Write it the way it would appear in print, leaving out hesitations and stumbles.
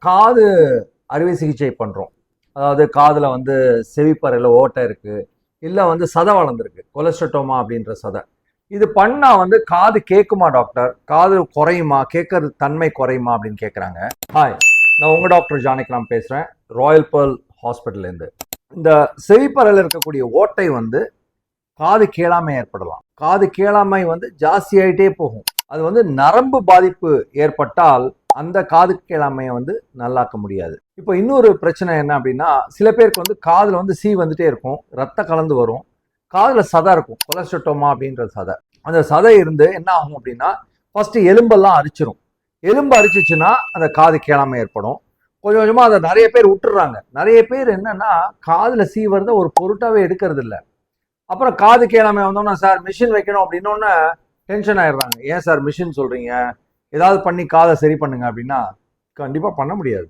காது அறுவை சிகிச்சை பண்ணுறோம். அதாவது காதில் வந்து செவிப்பறையில் ஓட்டை இருக்குது, இல்லை வந்து சதை வளர்ந்துருக்கு, கொலஸ்ட்ரட்டோமா அப்படின்ற சதை. இது பண்ணால் வந்து காது கேட்குமா டாக்டர், காது குறையுமா, கேட்கறது தன்மை குறையுமா அப்படின்னு கேட்குறாங்க. ஹாய், நான் உங்கள் டாக்டர் ஜானகிராம் பேசுகிறேன், ராயல் பேர்ல் ஹாஸ்பிட்டல்லேருந்து. இந்த செவிப்பறையில் இருக்கக்கூடிய ஓட்டை வந்து காது கேளாமை ஏற்படலாம். காது கேளாமை வந்து ஜாஸ்தியாயிட்டே போகும். அது வந்து நரம்பு பாதிப்பு ஏற்பட்டால் அந்த காது கேளாமையை வந்து நல்லாக்க முடியாது. இப்போ இன்னொரு பிரச்சனை என்ன அப்படின்னா, சில பேருக்கு வந்து காதுல வந்து சீ வந்துட்டே இருக்கும், ரத்தம் கலந்து வரும், காதுல சதை இருக்கும், கொலஸ்ட்ரட்டோமா அப்படின்ற சதை. அந்த சதை இருந்து என்ன ஆகும் அப்படின்னா, ஃபர்ஸ்ட் எலும்பெல்லாம் அரிச்சிரும். எலும்பு அரிச்சிச்சுன்னா அந்த காது கேளாமை ஏற்படும். கொஞ்சம் கொஞ்சமா அதை நிறைய பேர் விட்டுறாங்க. நிறைய பேர் என்னன்னா காதுல சீவறத ஒரு பொருட்டாவே எடுக்கிறது இல்லை. அப்புறம் காது கேளாமை வந்தோம்னா, சார் மிஷின் வைக்கணும் அப்படின்னோடனே டென்ஷன் ஆயிடுறாங்க. ஏன் சார் மிஷின் சொல்றீங்க, ஏதாவது பண்ணி காதை சரி பண்ணுங்க அப்படின்னா கண்டிப்பா பண்ண முடியாது.